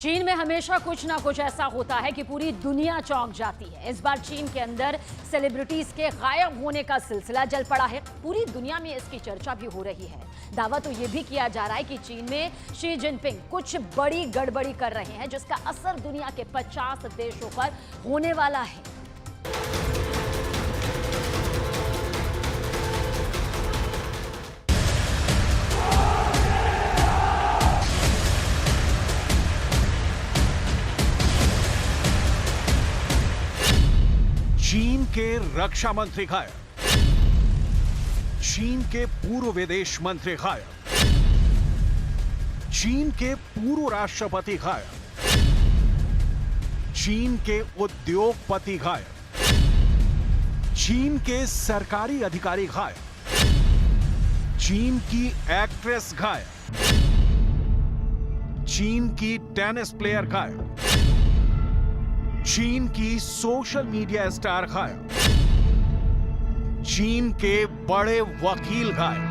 चीन में हमेशा कुछ ना कुछ ऐसा होता है कि पूरी दुनिया चौंक जाती है। इस बार चीन के अंदर सेलिब्रिटीज के गायब होने का सिलसिला जल पड़ा है। पूरी दुनिया में इसकी चर्चा भी हो रही है। दावा तो यह भी किया जा रहा है कि चीन में शी जिनपिंग कुछ बड़ी गड़बड़ी कर रहे हैं, जिसका असर दुनिया के 50 देशों पर होने वाला है। चीन के रक्षा मंत्री गायब, चीन के पूर्व विदेश मंत्री गायब, चीन के पूर्व राष्ट्रपति गायब, चीन के उद्योगपति गायब, चीन के सरकारी अधिकारी गायब, चीन की एक्ट्रेस गायब, चीन की टेनिस प्लेयर गायब, चीन की सोशल मीडिया स्टार गायब, चीन के बड़े वकील गायब।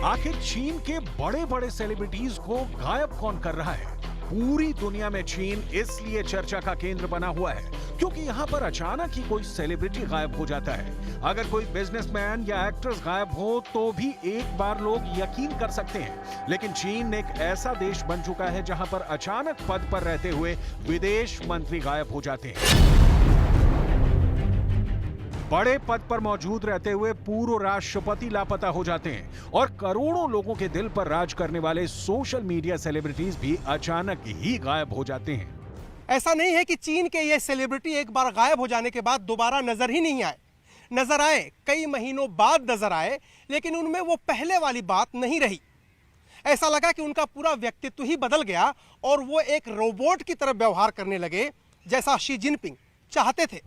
आखिर चीन के बड़े बड़े सेलिब्रिटीज को गायब कौन कर रहा है? पूरी दुनिया में चीन इसलिए चर्चा का केंद्र बना हुआ है क्योंकि यहां पर अचानक ही कोई सेलिब्रिटी गायब हो जाता है। अगर कोई बिजनेसमैन या एक्ट्रेस गायब हो तो भी एक बार लोग यकीन कर सकते हैं, लेकिन चीन एक ऐसा देश बन चुका है जहां पर अचानक पद पर रहते हुए विदेश मंत्री गायब हो जाते हैं। बड़े पद पर मौजूद रहते हुए पूर्व राष्ट्रपति लापता हो जाते हैं और करोड़ों लोगों के दिल पर राज करने वाले सोशल मीडिया सेलिब्रिटीज भी अचानक ही गायब हो जाते हैं। ऐसा नहीं है कि चीन के ये सेलिब्रिटी एक बार गायब हो जाने के बाद दोबारा नजर ही नहीं आए। नजर आए, कई महीनों बाद नजर आए, लेकिन उनमें वो पहले वाली बात नहीं रही। ऐसा लगा कि उनका पूरा व्यक्तित्व ही बदल गया और वो एक रोबोट की तरह व्यवहार करने लगे, जैसा शी जिनपिंग चाहते थे।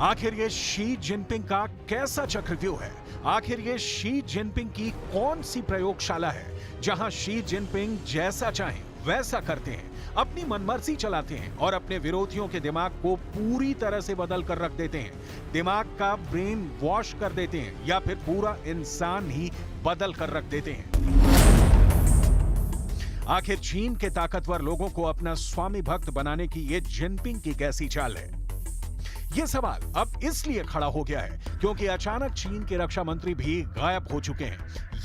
आखिर ये शी जिनपिंग का कैसा चक्रव्यूह है? आखिर ये शी जिनपिंग की कौन सी प्रयोगशाला है जहां शी जिनपिंग जैसा चाहें वैसा करते हैं, अपनी मनमर्जी चलाते हैं और अपने विरोधियों के दिमाग को पूरी तरह से बदल कर रख देते हैं, दिमाग का ब्रेन वॉश कर देते हैं या फिर पूरा इंसान ही बदल कर रख देते हैं? आखिर चीन के ताकतवर लोगों को अपना स्वामी भक्त बनाने की ये जिनपिंग की कैसी चाल है? यह सवाल अब इसलिए खड़ा हो गया है क्योंकि अचानक चीन के रक्षा मंत्री भी गायब हो चुके हैं।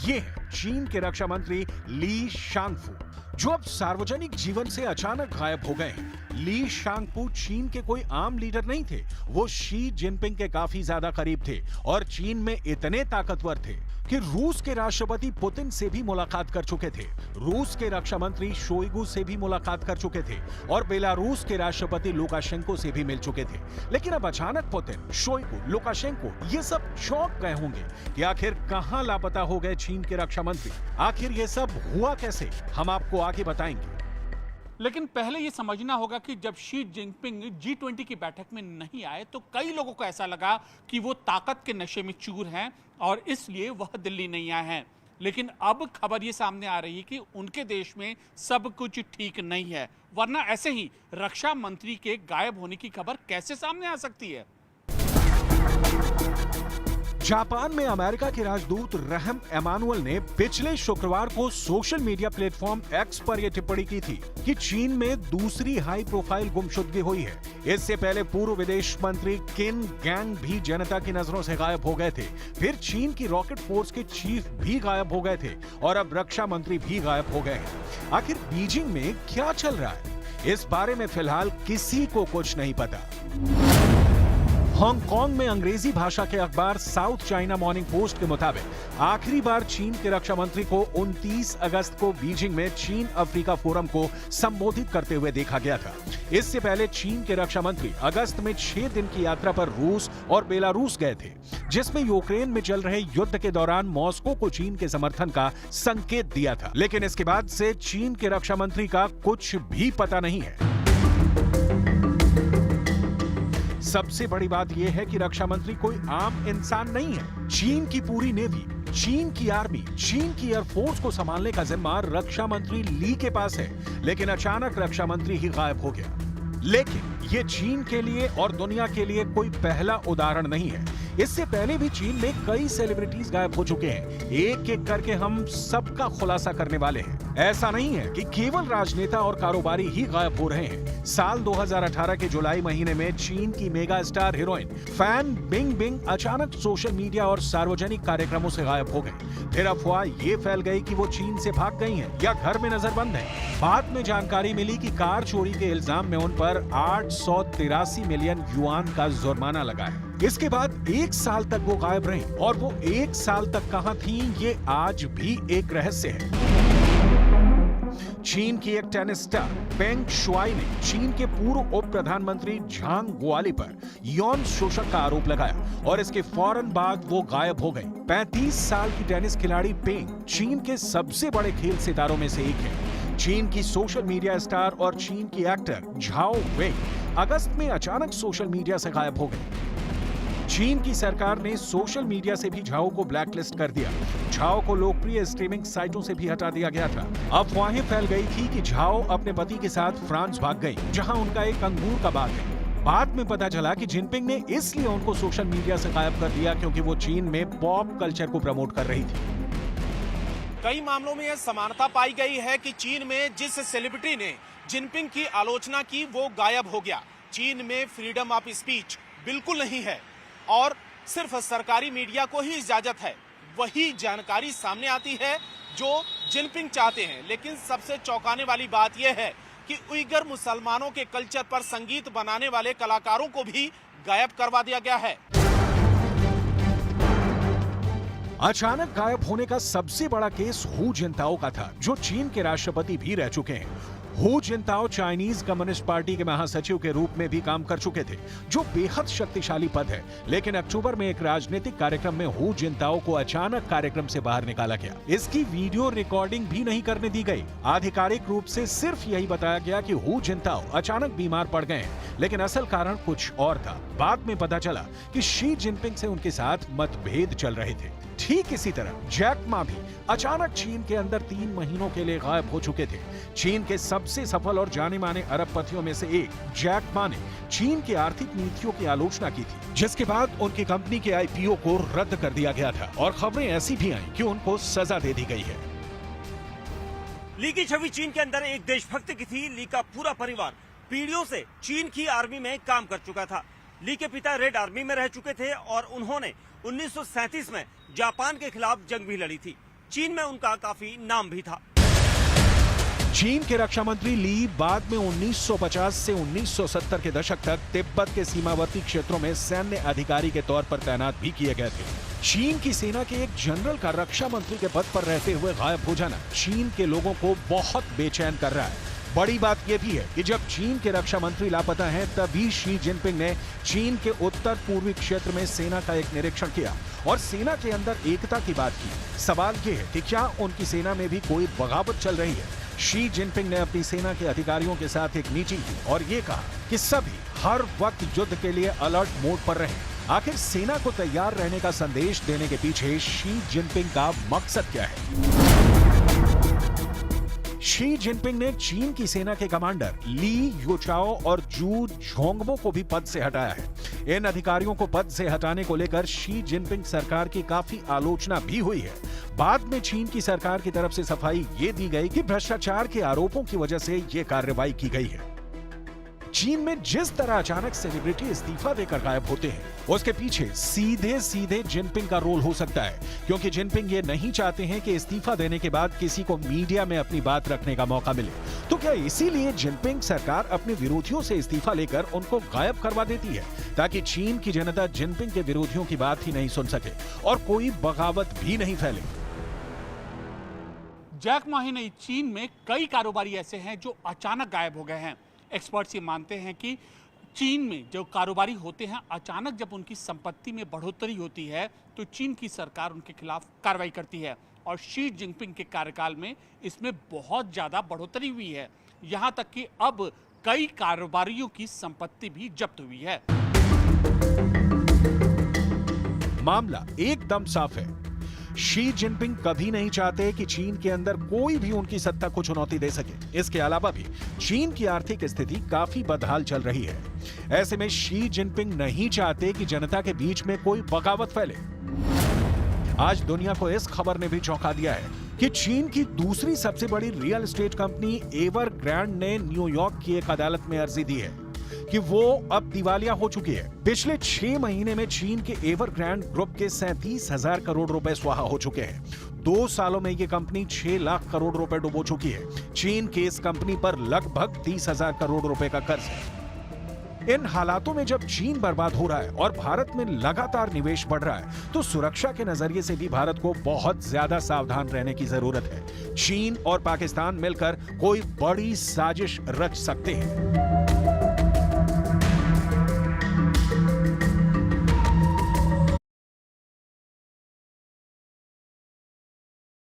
ये है चीन के रक्षा मंत्री ली शांगफू, जो अब सार्वजनिक जीवन से अचानक गायब हो गए हैं। ली शांगफू चीन के कोई आम लीडर नहीं थे, वो शी जिनपिंग के काफी ज्यादा करीब थे और चीन में इतने ताकतवर थे कि रूस के राष्ट्रपति पुतिन से भी मुलाकात कर चुके थे, रूस के रक्षा मंत्री शोइगु से भी मुलाकात कर चुके थे और बेलारूस के राष्ट्रपति लुकाशेंको से भी मिल चुके थे। लेकिन अब अचानक पुतिन, शोइगु, लुकाशेंको ये सब चौंक गए होंगे कि आखिर कहां लापता हो गए चीन के रक्षा मंत्री। आखिर ये सब हुआ कैसे, हम आपको आगे बताएंगे। लेकिन पहले ये समझना होगा कि जब शी जिनपिंग G20 की बैठक में नहीं आए तो कई लोगों को ऐसा लगा कि वो ताकत के नशे में चूर हैं और इसलिए वह दिल्ली नहीं आए हैं। लेकिन अब खबर ये सामने आ रही है कि उनके देश में सब कुछ ठीक नहीं है, वरना ऐसे ही रक्षा मंत्री के गायब होने की खबर कैसे सामने आ सकती है? जापान में अमेरिका के राजदूत रहम एमानुअल ने पिछले शुक्रवार को सोशल मीडिया प्लेटफॉर्म एक्स पर यह टिप्पणी की थी कि चीन में दूसरी हाई प्रोफाइल गुमशुदगी हुई है। इससे पहले पूर्व विदेश मंत्री किन गैंग भी जनता की नजरों से गायब हो गए थे। फिर चीन की रॉकेट फोर्स के चीफ भी गायब हो गए थे और अब रक्षा मंत्री भी गायब हो गए हैं। आखिर बीजिंग में क्या चल रहा है, इस बारे में फिलहाल किसी को कुछ नहीं पता। हांगकांग में अंग्रेजी भाषा के अखबार साउथ चाइना मॉर्निंग पोस्ट के मुताबिक आखिरी बार चीन के रक्षा मंत्री को 29 अगस्त को बीजिंग में चीन अफ्रीका फोरम को संबोधित करते हुए देखा गया था। इससे पहले चीन के रक्षा मंत्री अगस्त में 6 दिन की यात्रा पर रूस और बेलारूस गए थे, जिसमें यूक्रेन में चल रहे युद्ध के दौरान मॉस्को को चीन के समर्थन का संकेत दिया था। लेकिन इसके बाद से चीन के रक्षा मंत्री का कुछ भी पता नहीं है। सबसे बड़ी बात यह है कि रक्षा मंत्री कोई आम इंसान नहीं है। चीन की पूरी नेवी, चीन की आर्मी, चीन की एयरफोर्स को संभालने का जिम्मा रक्षा मंत्री ली के पास है, लेकिन अचानक रक्षा मंत्री ही गायब हो गया। लेकिन ये चीन के लिए और दुनिया के लिए कोई पहला उदाहरण नहीं है। इससे पहले भी चीन में कई सेलिब्रिटीज गायब हो चुके हैं। एक एक करके हम सबका खुलासा करने वाले हैं। ऐसा नहीं है कि केवल राजनेता और कारोबारी ही गायब हो रहे हैं। साल 2018 के जुलाई महीने में चीन की mega star heroine Fan Bingbing अचानक सोशल मीडिया और सार्वजनिक कार्यक्रमों से गायब हो गई। फिर अफवाह ये फैल गई कि वो चीन से भाग गई हैं या घर में नजरबंद हैं। बाद में जानकारी मिली कि कार चोरी के इल्जाम में उन पर 883 मिलियन युआन का जुर्माना लगा है। इसके बाद 1 साल तक वो गायब रही और वो 1 साल तक कहां थीं, ये आज भी एक रहस्य है। चीन की एक टेनिस स्टार पेंग शुआई ने चीन के पूर्व उप प्रधानमंत्री झांग गुआली पर यौन शोषण का आरोप लगाया और इसके फौरन बाद वो गायब हो गई। 35 साल की टेनिस खिलाड़ी पेंग चीन के सबसे बड़े खेल सितारों में से एक है। चीन की सोशल मीडिया स्टार और चीन की एक्टर झाओ वेई अगस्त में अचानक सोशल मीडिया से गायब हो गई। चीन की सरकार ने सोशल मीडिया से भी झाओ को ब्लैकलिस्ट कर दिया। झाओ को लोकप्रिय स्ट्रीमिंग साइटों से भी हटा दिया गया था। अफवाहें फैल गई थी कि झाओ अपने पति के साथ फ्रांस भाग गई, जहां उनका एक अंगूर का बाग है। बाद में पता चला कि जिनपिंग ने इसलिए उनको सोशल मीडिया से गायब कर दिया क्योंकि वो चीन में पॉप कल्चर को प्रमोट कर रही थी। कई मामलों में यह समानता पाई गई है कि चीन में जिस सेलिब्रिटी ने जिनपिंग की आलोचना की वो गायब हो गया। चीन में फ्रीडम ऑफ स्पीच बिल्कुल नहीं है और सिर्फ सरकारी मीडिया को ही इजाजत है। वही जानकारी सामने आती है जो जिनपिंग चाहते हैं। लेकिन सबसे चौंकाने वाली बात यह है कि उइगर मुसलमानों के कल्चर पर संगीत बनाने वाले कलाकारों को भी गायब करवा दिया गया है। अचानक गायब होने का सबसे बड़ा केस हू जिनताओ का था, जो चीन के राष्ट्रपति भी रह चुके हैं। हू जिनताओ चाइनीज कम्युनिस्ट पार्टी के महासचिव के रूप में भी काम कर चुके थे, जो बेहद शक्तिशाली पद है। लेकिन अक्टूबर में एक राजनीतिक कार्यक्रम में हू जिनताओ को अचानक कार्यक्रम से बाहर निकाला गया। इसकी वीडियो रिकॉर्डिंग भी नहीं करने दी गई। आधिकारिक रूप से सिर्फ यही बताया गया कि हू जिनताओ अचानक बीमार पड़ गए हैं, लेकिन असल कारण कुछ और था। बाद में पता चला कि शी जिनपिंग से उनके साथ मतभेद चल रहे थे। ठीक इसी तरह जैक मा भी अचानक चीन के अंदर 3 महीनों के लिए गायब हो चुके थे। चीन के सबसे सफल और जाने माने अरबपतियों में से एक जैक मा ने चीन की आर्थिक नीतियों की आलोचना की थी, जिसके बाद उनकी कंपनी के आईपीओ को रद्द कर दिया गया था और खबरें ऐसी भी आईं कि उनको सजा दे दी गई है। ली की छवि चीन के अंदर एक देशभक्त की थी। ली का पूरा परिवार पीढ़ियों से चीन की आर्मी में काम कर चुका था। ली के पिता रेड आर्मी में रह चुके थे और उन्होंने 1937 में जापान के खिलाफ जंग भी लड़ी थी। चीन में उनका काफी नाम भी था। चीन के रक्षा मंत्री ली बाद में 1950 से 1970 के दशक तक तिब्बत के सीमावर्ती क्षेत्रों में सैन्य अधिकारी के तौर पर तैनात भी किए गए थे। चीन की सेना के एक जनरल का रक्षा मंत्री के पद पर रहते हुए गायब हो जाना चीन के लोगों को बहुत बेचैन कर रहा है। बड़ी बात यह भी है कि जब चीन के रक्षा मंत्री लापता हैं, तभी शी जिनपिंग ने चीन के उत्तर पूर्वी क्षेत्र में सेना का एक निरीक्षण किया और सेना के अंदर एकता की बात की। सवाल यह है कि क्या उनकी सेना में भी कोई बगावत चल रही है? शी जिनपिंग ने अपनी सेना के अधिकारियों के साथ एक मीटिंग की और ये कहा कि सभी हर वक्त युद्ध के लिए अलर्ट मोड पर रहें। आखिर सेना को तैयार रहने का संदेश देने के पीछे शी जिनपिंग का मकसद क्या है? शी जिनपिंग ने चीन की सेना के कमांडर ली युचाओ और जू झोंगबो को भी पद से हटाया है। इन अधिकारियों को पद से हटाने को लेकर शी जिनपिंग सरकार की काफी आलोचना भी हुई है। बाद में चीन की सरकार की तरफ से सफाई ये दी गई कि भ्रष्टाचार के आरोपों की वजह से ये कार्रवाई की गई है। चीन में जिस तरह अचानक सेलिब्रिटी इस्तीफा देकर गायब होते हैं, उसके पीछे सीधे सीधे जिनपिंग का रोल हो सकता है, क्योंकि जिनपिंग ये नहीं चाहते हैं कि इस्तीफा देने के बाद किसी को मीडिया में अपनी बात रखने का मौका मिले। तो क्या इसीलिए जिनपिंग सरकार अपने विरोधियों से इस्तीफा लेकर उनको गायब करवा देती है, ताकि चीन की जनता जिनपिंग के विरोधियों की बात ही नहीं सुन सके और कोई बगावत भी नहीं फैले? जैक मा ही नहीं, चीन में कई कारोबारी ऐसे हैं जो अचानक गायब हो गए हैं। एक्सपर्ट्स ये मानते हैं कि चीन में जो कारोबारी होते हैं, अचानक जब उनकी संपत्ति में बढ़ोतरी होती है तो चीन की सरकार उनके खिलाफ कार्रवाई करती है और शी जिनपिंग के कार्यकाल में इसमें बहुत ज्यादा बढ़ोतरी हुई है। यहां तक कि अब कई कारोबारियों की संपत्ति भी जब्त हुई है। मामला एकदम साफ है। शी जिनपिंग कभी नहीं चाहते कि चीन के अंदर कोई भी उनकी सत्ता को चुनौती दे सके। इसके अलावा भी चीन की आर्थिक स्थिति काफी बदहाल चल रही है। ऐसे में शी जिनपिंग नहीं चाहते कि जनता के बीच में कोई बगावत फैले। आज दुनिया को इस खबर ने भी चौंका दिया है कि चीन की दूसरी सबसे बड़ी रियल एस्टेट कंपनी एवरग्रांडे ने न्यूयॉर्क की एक अदालत में अर्जी दी है कि वो अब दिवालिया हो चुकी है। पिछले 6 महीने में चीन के एवरग्रांडे ग्रुप के 37,000 करोड़ रुपए स्वाहा हो चुके हैं। 2 सालों में ये कंपनी 6 लाख करोड़ रुपए डुबो चुकी है। चीन की इस कंपनी पर लगभग 30,000 करोड़ रुपए का कर्ज है। इन हालातों में जब चीन बर्बाद हो रहा है और भारत में लगातार निवेश बढ़ रहा है, तो सुरक्षा के नजरिए से भी भारत को बहुत ज्यादा सावधान रहने की जरूरत है। चीन और पाकिस्तान मिलकर कोई बड़ी साजिश रच सकते हैं।